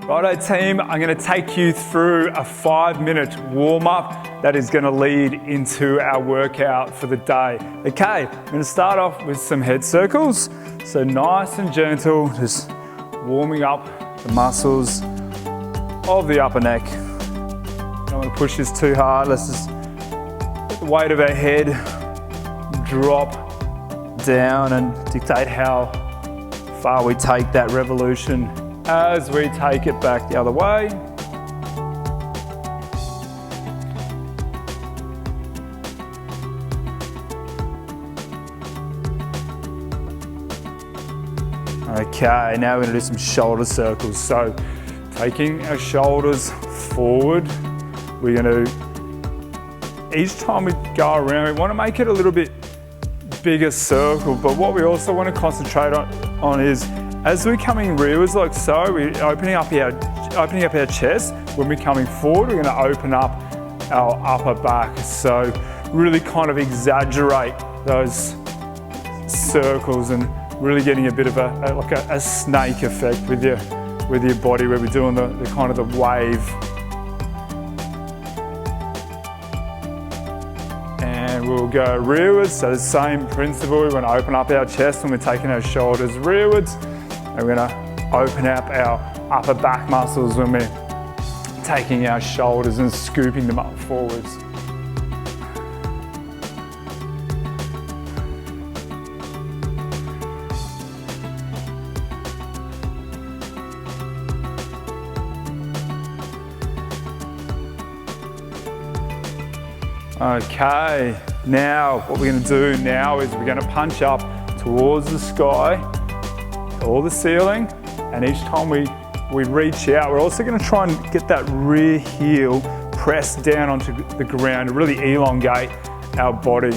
Righto team, I'm going to take you through a 5-minute warm-up that is going to lead into our workout for the day. Okay, I'm going to start off with some head circles. So nice and gentle, just warming up the muscles of the upper neck. Don't want to push this too hard. Let's just let the weight of our head drop down and dictate how far we take that revolution as we take it back the other way. Okay, now we're going to do some shoulder circles. So taking our shoulders forward, we're going to, each time we go around, we want to make it a little bit bigger circle, but what we also want to concentrate on is as we're coming rearwards like so, we're opening up our chest. When we're coming forward, we're going to open up our upper back. So really kind of exaggerate those circles and really getting a bit of a snake effect with your body, where we're doing the kind of the wave. And we'll go rearwards. So the same principle. We want to open up our chest when we're taking our shoulders rearwards. And we're going to open up our upper back muscles when we're taking our shoulders and scooping them up forwards. Okay, now what we're going to do now is we're going to punch up towards the sky, or the ceiling, and each time we reach out, we're also going to try and get that rear heel pressed down onto the ground to really elongate our body.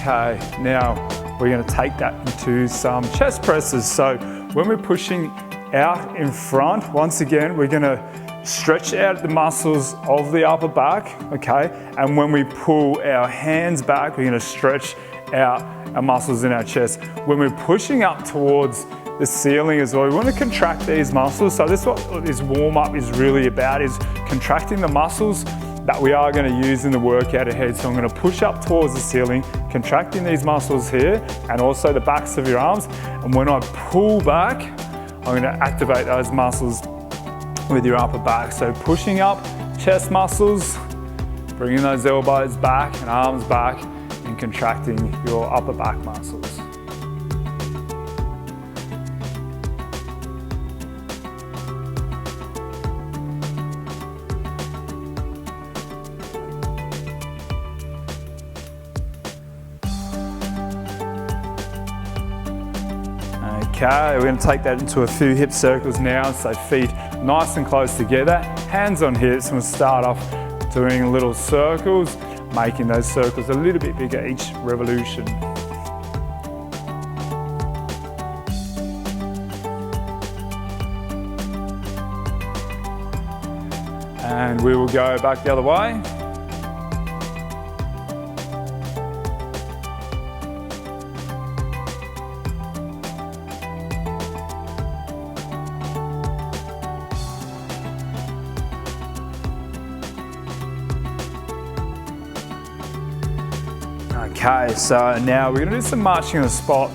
Okay, now we're going to take that into some chest presses. So when we're pushing out in front, once again, we're going to stretch out the muscles of the upper back, okay? And when we pull our hands back, we're going to stretch out our muscles in our chest. When we're pushing up towards the ceiling as well, we want to contract these muscles. So this is what this warm-up is really about, is contracting the muscles that we are going to use in the workout ahead. So I'm going to push up towards the ceiling, contracting these muscles here and also the backs of your arms. And when I pull back, I'm going to activate those muscles with your upper back. So pushing up, chest muscles, bringing those elbows back and arms back, and contracting your upper back muscles. Okay, we're going to take that into a few hip circles now. So feet nice and close together, hands on hips, and we'll start off doing little circles, making those circles a little bit bigger each revolution. And we will go back the other way. Okay, so now we're going to do some marching on the spot.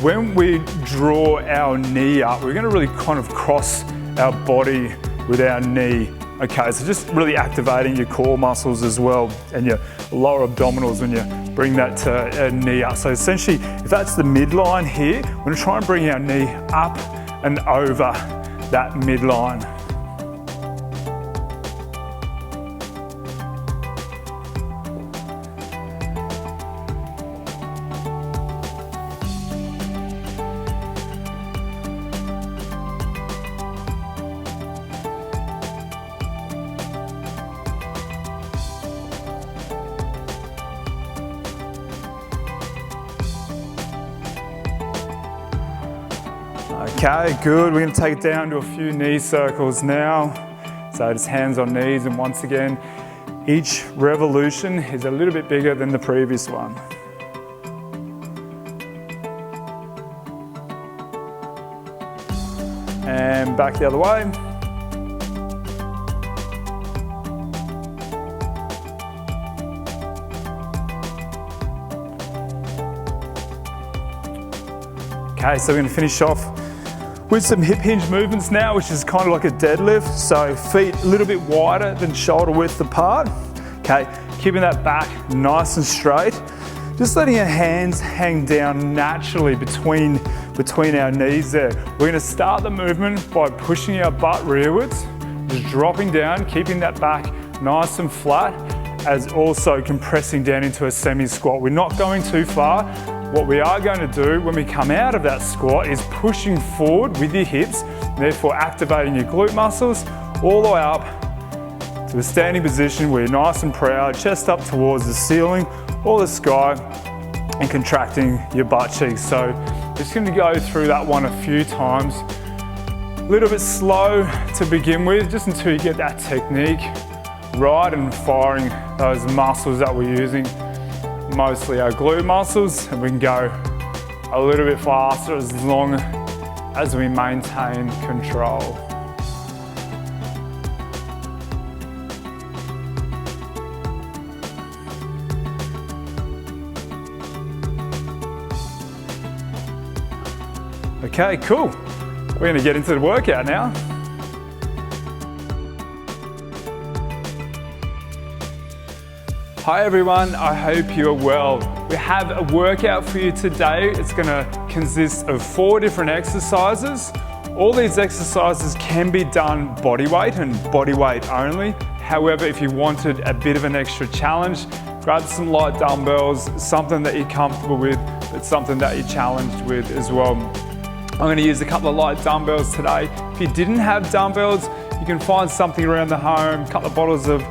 When we draw our knee up, we're going to really kind of cross our body with our knee. Okay, so just really activating your core muscles as well and your lower abdominals when you bring that knee up. So essentially, if that's the midline here, we're going to try and bring our knee up and over that midline. Okay, good. We're going to take it down to a few knee circles now. So just hands on knees, and once again, each revolution is a little bit bigger than the previous one. And back the other way. Okay, so we're going to finish off with some hip hinge movements now, which is kind of like a deadlift. So feet a little bit wider than shoulder width apart. Okay, keeping that back nice and straight. Just letting our hands hang down naturally between our knees there. We're going to start the movement by pushing our butt rearwards, just dropping down, keeping that back nice and flat, as also compressing down into a semi-squat. We're not going too far. What we are going to do when we come out of that squat is pushing forward with your hips, therefore activating your glute muscles all the way up to a standing position where you're nice and proud, chest up towards the ceiling or the sky, and contracting your butt cheeks. So just going to go through that one a few times. A little bit slow to begin with, just until you get that technique right and firing those muscles that we're using, mostly our glute muscles, and we can go a little bit faster as long as we maintain control. Okay, cool. We're going to get into the workout now. Hi everyone, I hope you're well. We have a workout for you today. It's going to consist of 4 different exercises. All these exercises can be done body weight and body weight only. However, if you wanted a bit of an extra challenge, grab some light dumbbells, something that you're comfortable with, but something that you're challenged with as well. I'm going to use a couple of light dumbbells today. If you didn't have dumbbells, you can find something around the home, a couple of bottles of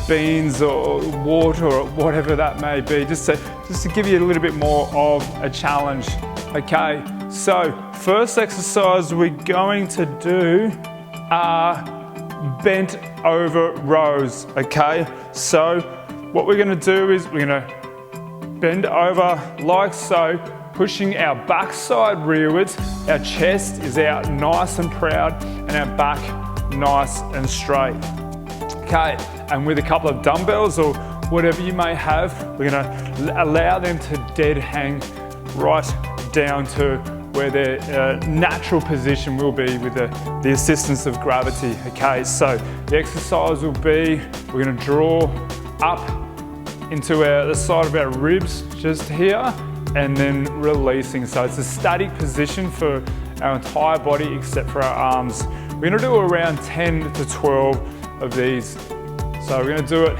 beans or water or whatever that may be, just to give you a little bit more of a challenge. Okay, so first exercise we're going to do are bent over rows. Okay, so what we're going to do is we're going to bend over like so, pushing our backside rearwards. Our chest is out nice and proud and our back nice and straight. Okay, and with a couple of dumbbells or whatever you may have, we're going to allow them to dead hang right down to where their natural position will be with the assistance of gravity. Okay, so the exercise will be, we're going to draw up into the side of our ribs just here, and then releasing. So it's a static position for our entire body except for our arms. We're going to do around 10 to 12 of these. So we're going to do it,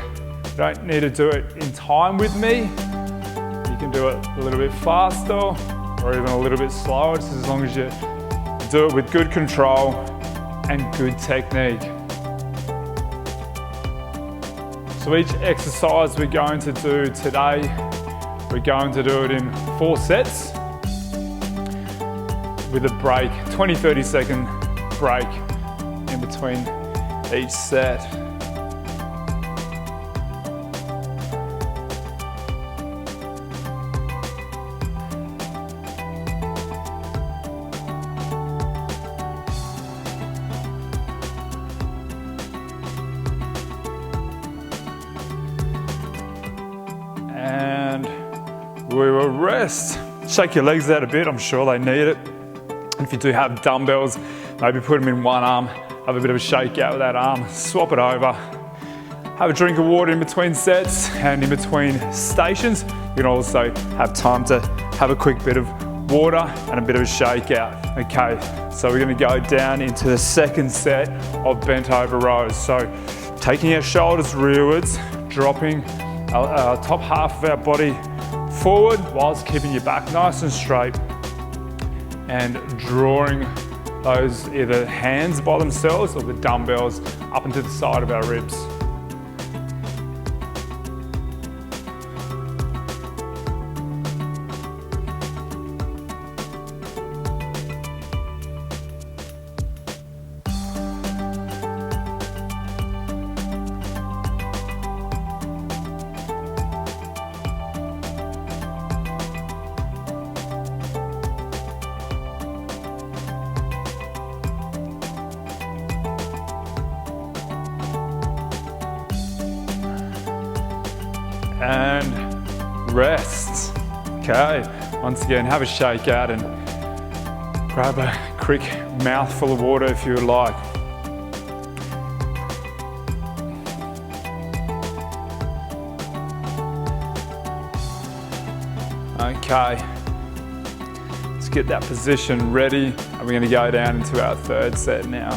you don't need to do it in time with me. You can do it a little bit faster or even a little bit slower, just as long as you do it with good control and good technique. So each exercise we're going to do today, we're going to do it in 4 sets with a break, 20-30 second break in between each set. And we will rest. Shake your legs out a bit, I'm sure they need it. And if you do have dumbbells, maybe put them in one arm, have a bit of a shake out with that arm, swap it over. Have a drink of water in between sets and in between stations. You can also have time to have a quick bit of water and a bit of a shake out. Okay, so we're gonna go down into the second set of bent over rows. So taking our shoulders rearwards, dropping our top half of our body forward whilst keeping your back nice and straight, and drawing those either hands by themselves or the dumbbells up into the side of our ribs. and rest. Okay, once again, have a shake out and grab a quick mouthful of water if you would like. Okay, let's get that position ready, and we're going to go down into our third set now.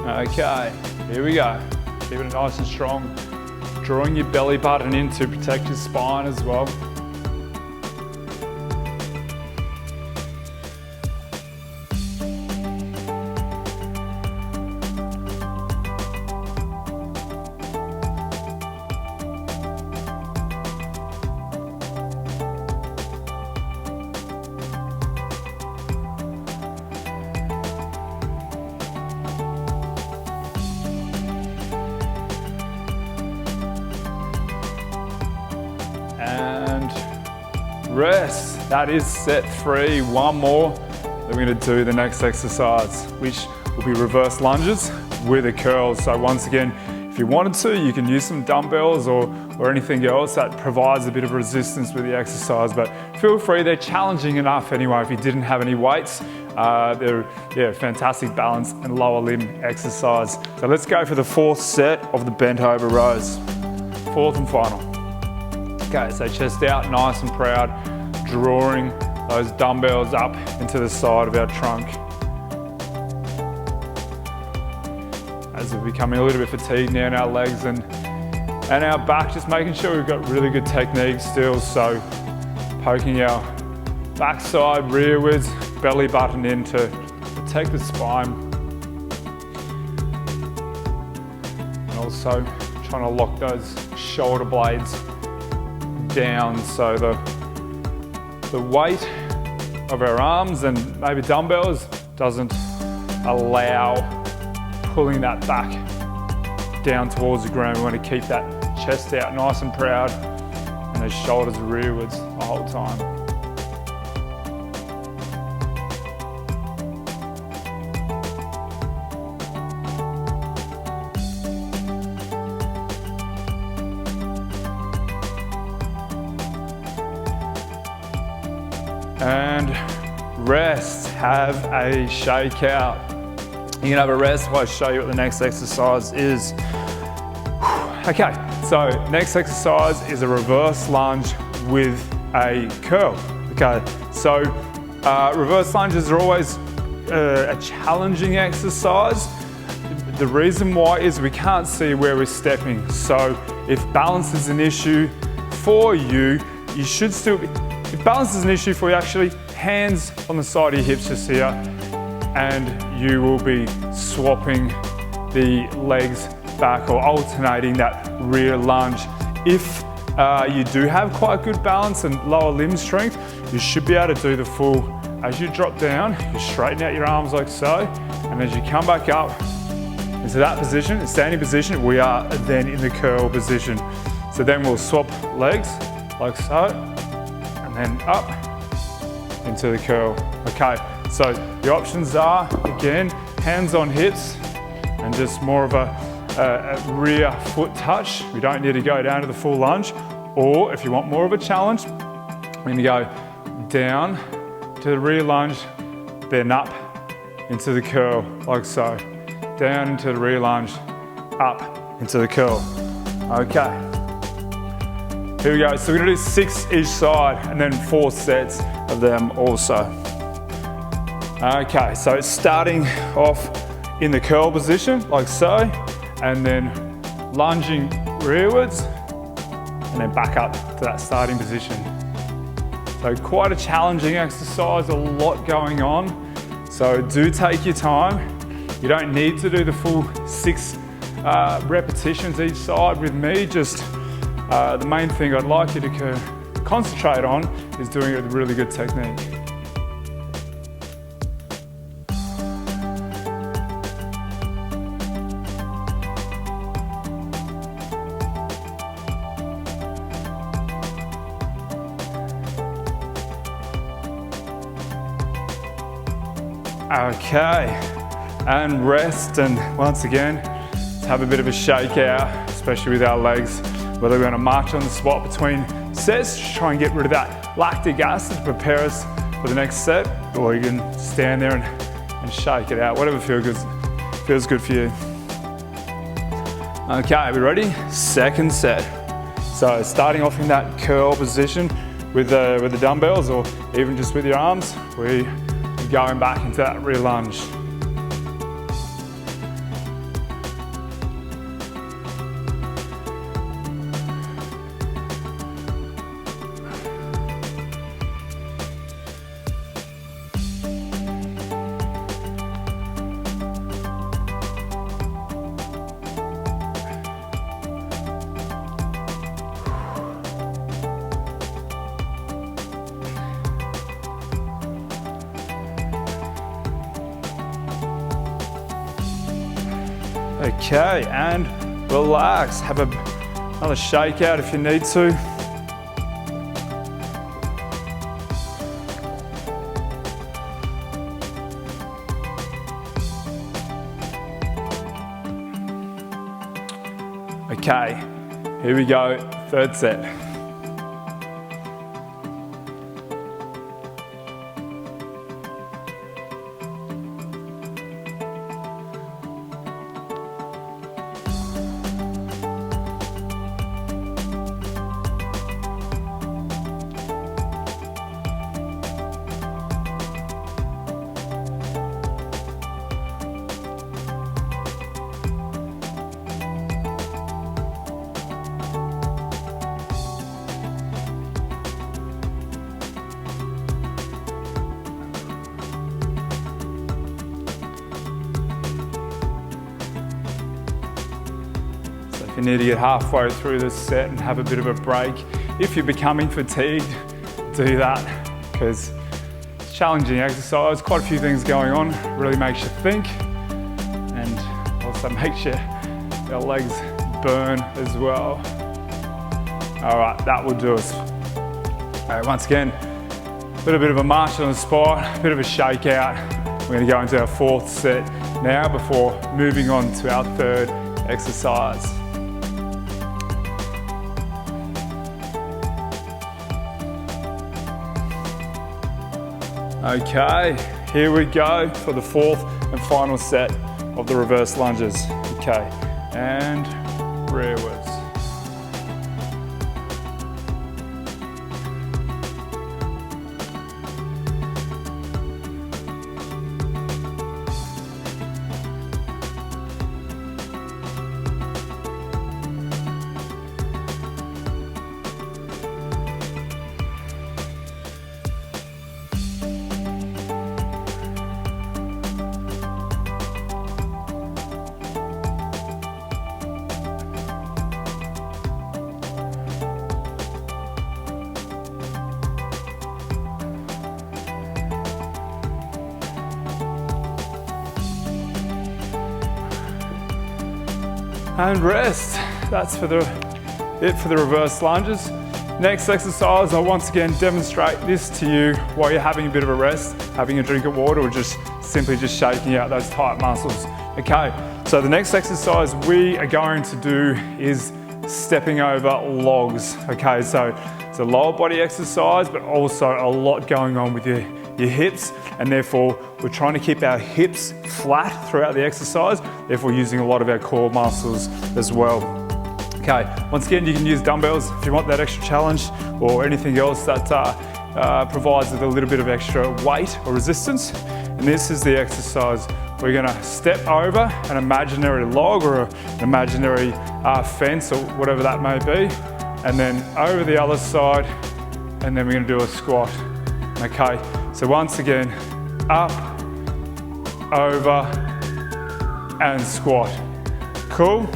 Okay, here we go. Keeping it nice and strong, drawing your belly button in to protect your spine as well. And rest. That is set 3. One more. Then we're going to do the next exercise, which will be reverse lunges with a curl. So once again, if you wanted to, you can use some dumbbells or anything else that provides a bit of resistance with the exercise, but feel free. They're challenging enough anyway if you didn't have any weights. They're fantastic balance and lower limb exercise. So let's go for the 4th set of the bent over rows. 4th and final. Okay, so chest out, nice and proud, drawing those dumbbells up into the side of our trunk. As we're becoming a little bit fatigued now in our legs and our back, just making sure we've got really good technique still. So poking our backside rearwards, belly button in to protect the spine. And also trying to lock those shoulder blades down so the weight of our arms and maybe dumbbells doesn't allow pulling that back down towards the ground. We want to keep that chest out nice and proud and those shoulders rearwards the whole time. And rest, have a shake out. You can have a rest while I show you what the next exercise is. Okay, so next exercise is a reverse lunge with a curl. Okay, so reverse lunges are always a challenging exercise. The reason why is we can't see where we're stepping. So if balance is an issue for you, you should still be. If balance is an issue for you, actually, hands on the side of your hips just here, and you will be swapping the legs back or alternating that rear lunge. If you do have quite good balance and lower limb strength, you should be able to do the full. As you drop down, you straighten out your arms like so, and as you come back up into that position, standing position, we are then in the curl position. So then we'll swap legs like so, and then up into the curl. Okay, so the options are, again, hands on hips and just more of a rear foot touch. We don't need to go down to the full lunge. Or if you want more of a challenge, we're going to go down to the rear lunge, then up into the curl, like so. Down into the rear lunge, up into the curl. Okay. Here we go, so we're gonna do 6 each side and then 4 sets of them also. Okay, so starting off in the curl position, like so, and then lunging rearwards, and then back up to that starting position. So quite a challenging exercise, a lot going on. So do take your time. You don't need to do the full 6 repetitions each side with me, just the main thing I'd like you to concentrate on is doing it with really good technique. Okay, and rest, and once again, have a bit of a shake out, especially with our legs whether we're gonna march on the spot between sets, just try and get rid of that lactic acid to prepare us for the next set, or you can stand there and shake it out, whatever feels good for you. Okay, we ready? Second set. So starting off in that curl position with the dumbbells, or even just with your arms, we're going back into that rear lunge. Okay, and relax. Have another shake out if you need to. Okay, here we go, third set. If you need to get halfway through this set and have a bit of a break, if you're becoming fatigued, do that, because it's challenging exercise, quite a few things going on, really makes you think, and also makes your legs burn as well. All right, that will do us. All right, once again, a little bit of a march on the spot, a bit of a shake out. We're gonna go into our fourth set now before moving on to our third exercise. Okay, here we go for the fourth and final set of the reverse lunges. Okay, and rearwards. And rest. That's it for the reverse lunges. Next exercise, I'll once again demonstrate this to you while you're having a bit of a rest, having a drink of water, or just simply shaking out those tight muscles. Okay, so the next exercise we are going to do is stepping over logs. Okay, so it's a lower body exercise, but also a lot going on with your hips, and therefore we're trying to keep our hips flat throughout the exercise, therefore using a lot of our core muscles as well. Okay, once again, you can use dumbbells if you want that extra challenge, or anything else that provides with a little bit of extra weight or resistance. And this is the exercise. We're gonna step over an imaginary log or an imaginary fence or whatever that may be, and then over the other side, and then we're gonna do a squat. Okay, so once again, up, over, and squat. Cool?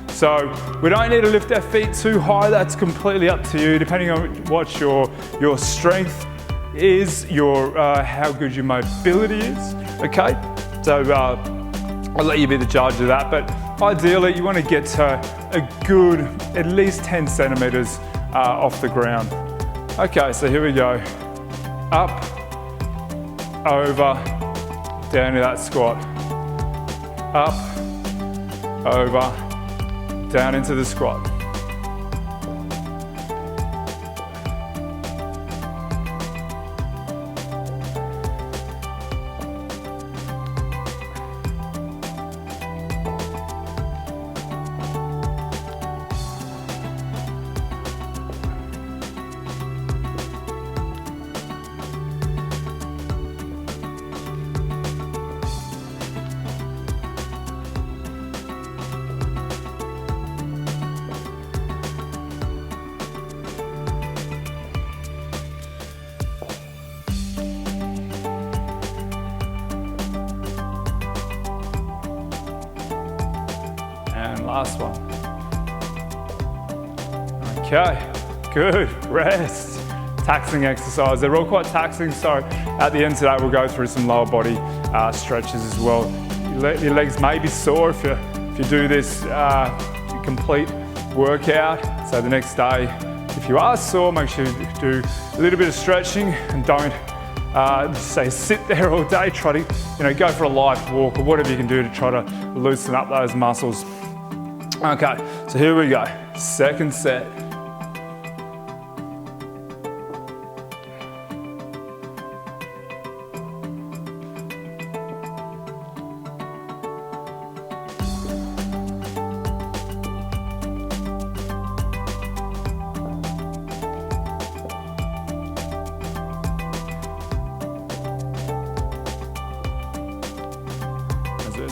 So we don't need to lift our feet too high, that's completely up to you, depending on what your strength is, how good your mobility is, okay? So I'll let you be the judge of that, but ideally you want to get to a good, at least 10 centimeters off the ground. Okay, so here we go. Up, over, down to that squat. Up, over, down into the squat. last one. Okay, good, rest. Taxing exercise, they're all quite taxing, so at the end today we'll go through some lower body stretches as well. Your legs may be sore if you do this complete workout, so the next day if you are sore, make sure you do a little bit of stretching and don't say sit there all day. Try to go for a light walk or whatever you can do to try to loosen up those muscles. Okay, so here we go, second set.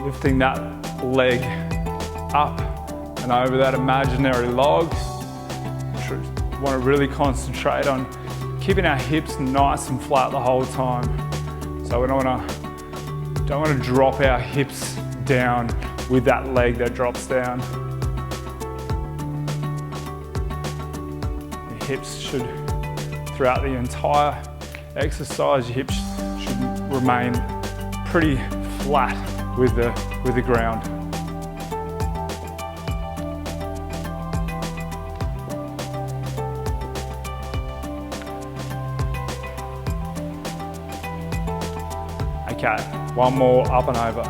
Lifting that leg up and over that imaginary log. We want to really concentrate on keeping our hips nice and flat the whole time. So we don't want to drop our hips down with that leg that drops down. Your hips should, throughout the entire exercise, your hips should remain pretty flat with the ground. Okay, one more up and over.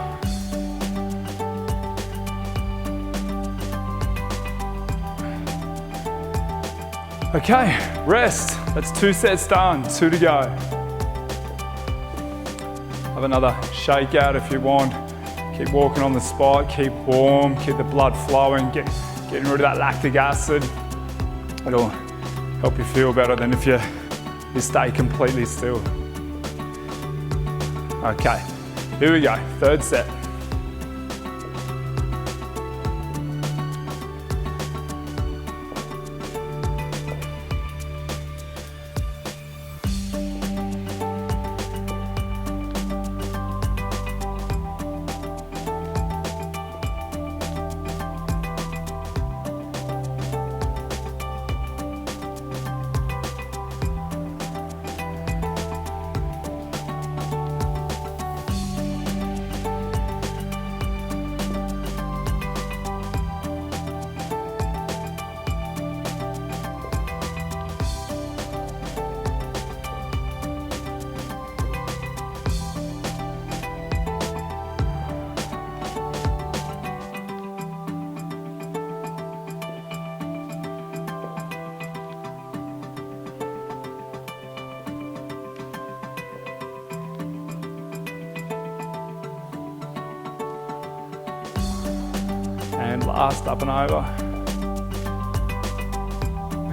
Okay, rest. That's 2 sets done, 2 to go. Have another shake out if you want. Keep walking on the spot, keep warm, keep the blood flowing, getting rid of that lactic acid. It'll help you feel better than if you stay completely still. Okay, here we go, third set. And last, up and over.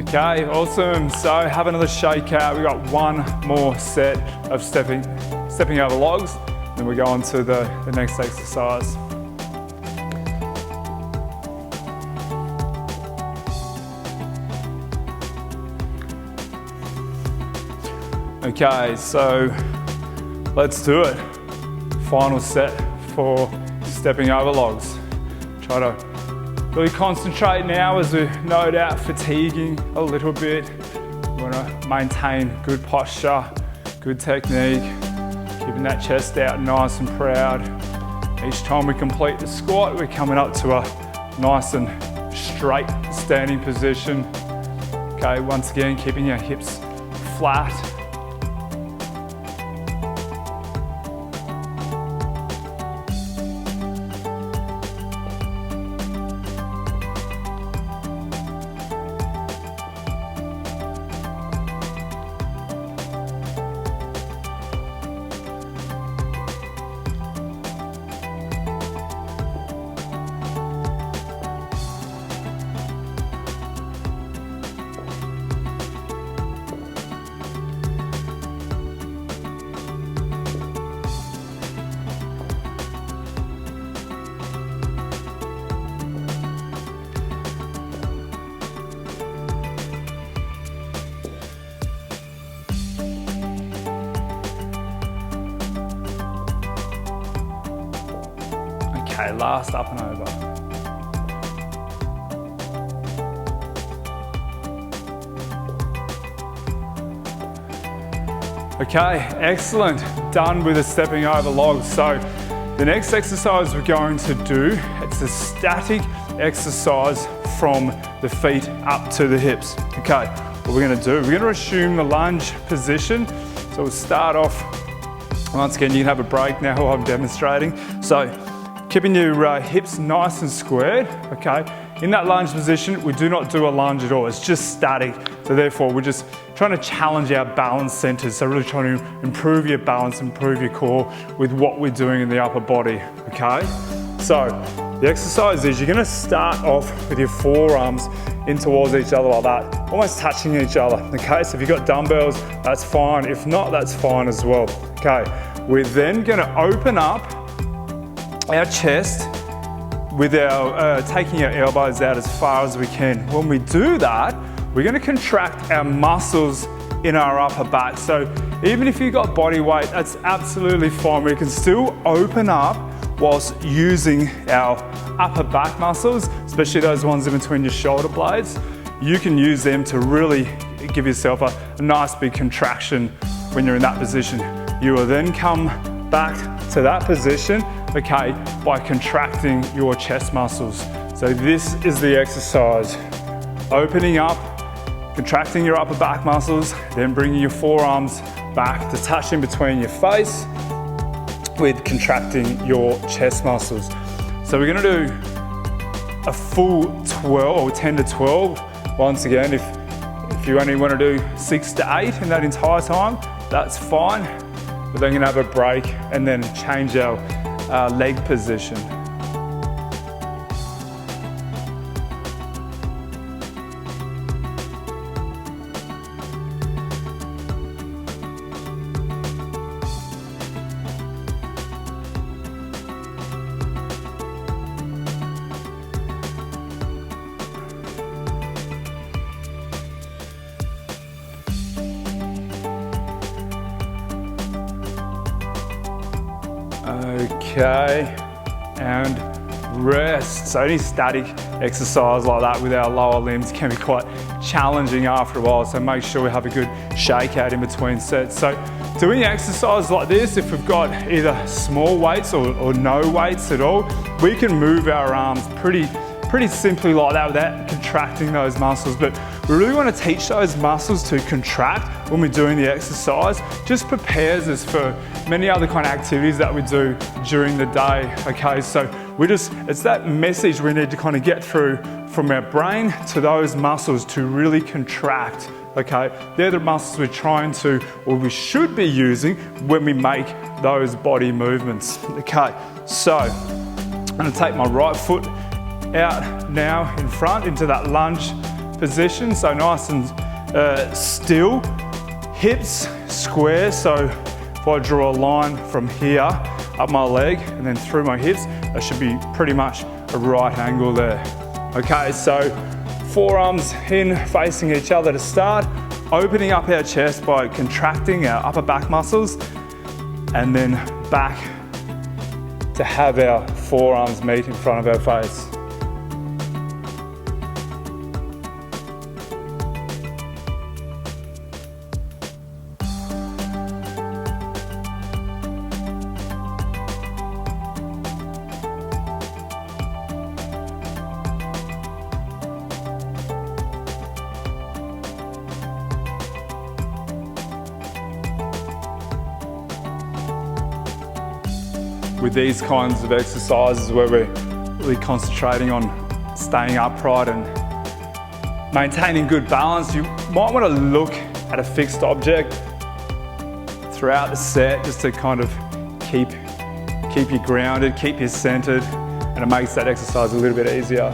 Okay, awesome. So have another shake out. We've got one more set of stepping over logs, then we go on to the next exercise. Okay, so let's do it. Final set for stepping over logs. Try to really concentrate now as we no doubt fatiguing a little bit. We want to maintain good posture, good technique, keeping that chest out nice and proud. Each time we complete the squat, we're coming up to a nice and straight standing position. Okay, once again, keeping your hips flat. Okay, last up and over. Okay, excellent. Done with the stepping over log. So the next exercise we're going to do, it's a static exercise from the feet up to the hips. Okay, what we're going to do, we're going to assume the lunge position. So we'll start off, once again, you can have a break now while I'm demonstrating. So keeping your hips nice and squared, okay? In that lunge position, we do not do a lunge at all. It's just static. So therefore, we're just trying to challenge our balance centers. So really trying to improve your balance, improve your core with what we're doing in the upper body, okay? So the exercise is you're gonna start off with your forearms in towards each other like that, almost touching each other, okay? So if you've got dumbbells, that's fine. If not, that's fine as well, okay? We're then gonna open up our chest with our, taking our elbows out as far as we can. When we do that, we're gonna contract our muscles in our upper back. So even if you've got body weight, that's absolutely fine. We can still open up whilst using our upper back muscles, especially those ones in between your shoulder blades. You can use them to really give yourself a nice big contraction when you're in that position. You will then come back to that position, okay, by contracting your chest muscles. So this is the exercise. Opening up, contracting your upper back muscles, then bringing your forearms back to touch in between your face with contracting your chest muscles. So we're gonna do a full 12 or 10 to 12. Once again, if you only wanna do 6 to 8 in that entire time, that's fine. We're then gonna have a break and then change our leg position. Okay, and rest. So any static exercise like that with our lower limbs can be quite challenging after a while, so make sure we have a good shake out in between sets. So doing exercise like this, if we've got either small weights or no weights at all, we can move our arms pretty simply like that without contracting those muscles. But we really want to teach those muscles to contract when we're doing the exercise. Just prepares us for many other kind of activities that we do during the day, okay? So it's that message we need to kind of get through from our brain to those muscles to really contract, okay? They're the muscles we're trying to, or we should be using when we make those body movements, okay? So I'm gonna take my right foot out now in front into that lunge position. So nice and still, hips square. So if I draw a line from here up my leg and then through my hips, that should be pretty much a right angle there. Okay, so forearms in facing each other to start, opening up our chest by contracting our upper back muscles, and then back to have our forearms meet in front of our face. With these kinds of exercises where we're really concentrating on staying upright and maintaining good balance, you might want to look at a fixed object throughout the set just to kind of keep you grounded, keep you centered, and it makes that exercise a little bit easier.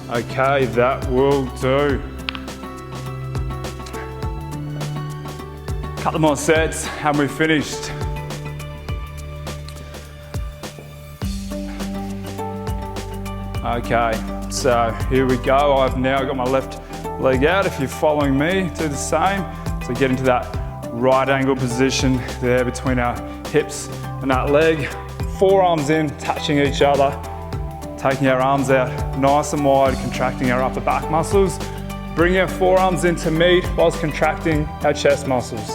Okay, that will do. Couple more sets and we're finished. Okay, so here we go. I've now got my left leg out. If you're following me, do the same. So get into that right angle position there between our hips and that leg. Forearms in, touching each other. Taking our arms out nice and wide, contracting our upper back muscles. Bring our forearms into meet whilst contracting our chest muscles.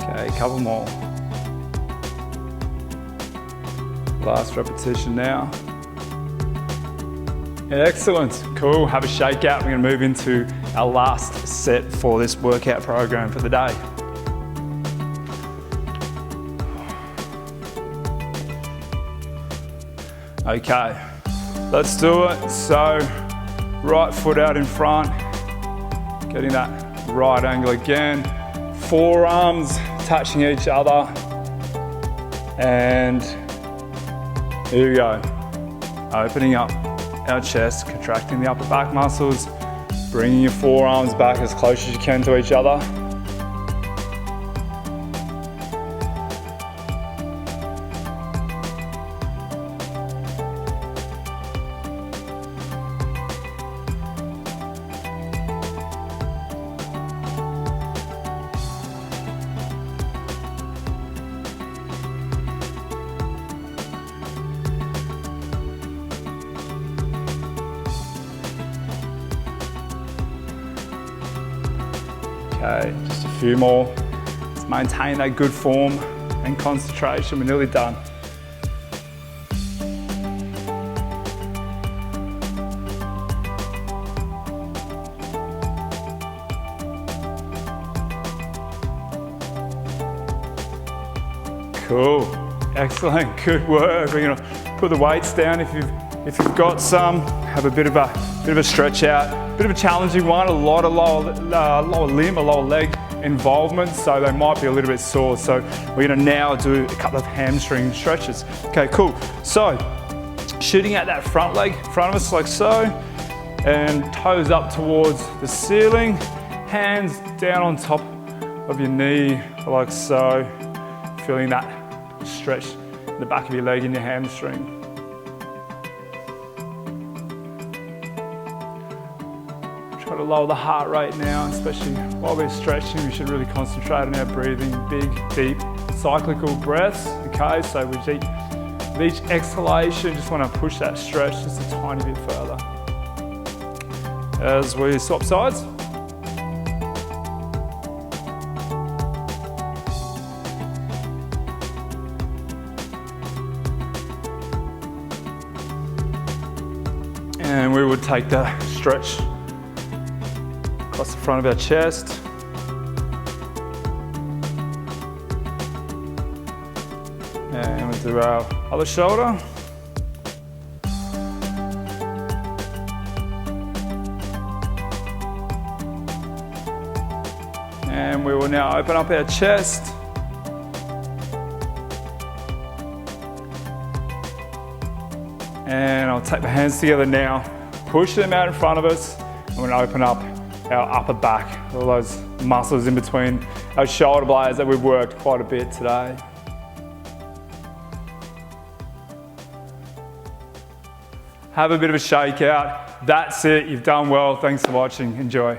Okay, a couple more. Last repetition now. Excellent, cool, have a shake out. We're gonna move into our last set for this workout program for the day. Okay, let's do it. So, right foot out in front, getting that right angle again. Forearms touching each other, and here we go. Opening up our chest, contracting the upper back muscles, bringing your forearms back as close as you can to each other. Okay, just a few more. Let's maintain that good form and concentration. We're nearly done. Cool, excellent, good work. We're gonna put the weights down if you've got some. Have a bit of a stretch out. Bit of a challenging one, a lot of lower limb, a lower leg involvement, so they might be a little bit sore. So we're gonna now do a couple of hamstring stretches. Okay, cool. So, shooting out that front leg in front of us like so, and toes up towards the ceiling, hands down on top of your knee like so, feeling that stretch in the back of your leg and your hamstring. Try to lower the heart rate now, especially while we're stretching. We should really concentrate on our breathing, big, deep, cyclical breaths. Okay, so with each exhalation, just want to push that stretch just a tiny bit further. As we swap sides. And we would take the stretch across the front of our chest. And we'll do our other shoulder. And we will now open up our chest. And I'll take the hands together now, push them out in front of us, and we're gonna open up our upper back, all those muscles in between our shoulder blades that we've worked quite a bit today. Have a bit of a shake out. That's it, you've done well. Thanks for watching, enjoy.